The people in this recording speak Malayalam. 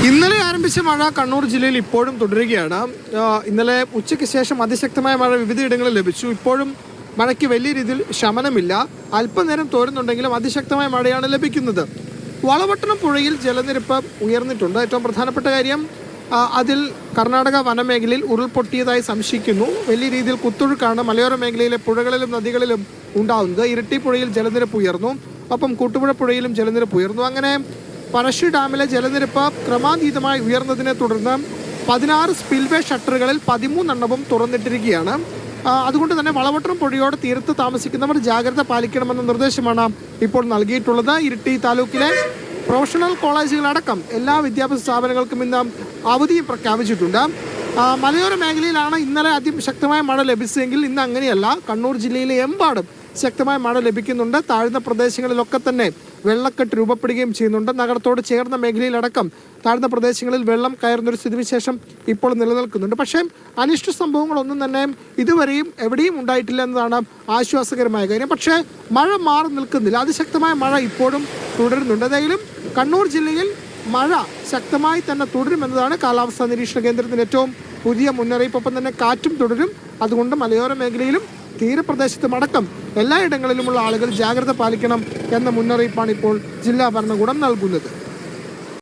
ഇന്നലെ ആരംഭിച്ച മഴ കണ്ണൂർ ജില്ലയിൽ ഇപ്പോഴും തുടരുകയാണ്. ഇന്നലെ ഉച്ചയ്ക്ക് ശേഷം അതിശക്തമായ മഴ വിവിധയിടങ്ങളിൽ ലഭിച്ചു. ഇപ്പോഴും മഴയ്ക്ക് വലിയ രീതിയിൽ ശമനമില്ല. അല്പനേരം തോരുന്നുണ്ടെങ്കിലും അതിശക്തമായ മഴയാണ് ലഭിക്കുന്നത്. വളവട്ടണം പുഴയിൽ ജലനിരപ്പ് ഉയർന്നിട്ടുണ്ട്. ഏറ്റവും പ്രധാനപ്പെട്ട കാര്യം, അതിൽ കർണാടക വനമേഖലയിൽ ഉരുൾപൊട്ടിയതായി സംശയിക്കുന്നു. വലിയ രീതിയിൽ കുത്തൊഴുക്കാണ് മലയോര മേഖലയിലെ പുഴകളിലും നദികളിലും ഉണ്ടാകുന്നത്. ഇരിട്ടി പുഴയിൽ ജലനിരപ്പ് ഉയർന്നു, ഒപ്പം കൂട്ടുപുഴ പുഴയിലും ജലനിരപ്പ് ഉയർന്നു. അങ്ങനെ പഴശ്ശി ഡാമിലെ ജലനിരപ്പ് ക്രമാതീതമായി ഉയർന്നതിനെ തുടർന്ന് 16 സ്പിൽവേ ഷട്ടറുകളിൽ 13 തുറന്നിട്ടിരിക്കുകയാണ്. അതുകൊണ്ട് തന്നെ വളവട്ടണം പുഴയോട് തീരത്ത് താമസിക്കുന്നവർ ജാഗ്രത പാലിക്കണമെന്ന നിർദ്ദേശമാണ് ഇപ്പോൾ നൽകിയിട്ടുള്ളത്. ഇരിട്ടി താലൂക്കിലെ പ്രൊഫഷണൽ കോളേജുകളടക്കം എല്ലാ വിദ്യാഭ്യാസ സ്ഥാപനങ്ങൾക്കും ഇന്ന് അവധിയും പ്രഖ്യാപിച്ചിട്ടുണ്ട്. മലയോര മേഖലയിലാണ് ഇന്നലെ അതിശക്തമായ മഴ ലഭിച്ചതെങ്കിൽ ഇന്ന് അങ്ങനെയല്ല. കണ്ണൂർ ജില്ലയിലെ എമ്പാടും ശക്തമായ മഴ ലഭിക്കുന്നുണ്ട്. താഴ്ന്ന പ്രദേശങ്ങളിലൊക്കെ തന്നെ വെള്ളക്കെട്ട് രൂപപ്പെടുകയും ചെയ്യുന്നുണ്ട്. നഗരത്തോട് ചേർന്ന മേഖലയിലടക്കം താഴ്ന്ന പ്രദേശങ്ങളിൽ വെള്ളം കയറുന്നൊരു സ്ഥിതിവിശേഷം ഇപ്പോൾ നിലനിൽക്കുന്നുണ്ട്. പക്ഷേ അനിഷ്ട സംഭവങ്ങളൊന്നും തന്നെ ഇതുവരെയും എവിടെയും ഉണ്ടായിട്ടില്ല എന്നതാണ് ആശ്വാസകരമായ കാര്യം. പക്ഷേ മഴ മാറി നിൽക്കുന്നില്ല. അതിശക്തമായ മഴ ഇപ്പോഴും തുടരുന്നുണ്ട്. ഏതായാലും കണ്ണൂർ ജില്ലയിൽ മഴ ശക്തമായി തന്നെ തുടരുമെന്നതാണ് കാലാവസ്ഥാ നിരീക്ഷണ കേന്ദ്രത്തിന്റെ ഏറ്റവും പുതിയ മുന്നറിയിപ്പ്. ഒപ്പം തന്നെ കാറ്റും തുടരും. അതുകൊണ്ട് മലയോര മേഖലയിലും തീരപ്രദേശത്തും അടക്കം എല്ലായിടങ്ങളിലുമുള്ള ആളുകൾ ജാഗ്രത പാലിക്കണം എന്ന മുന്നറിയിപ്പാണ് ഇപ്പോൾ ജില്ലാ ഭരണകൂടം നൽകുന്നത്.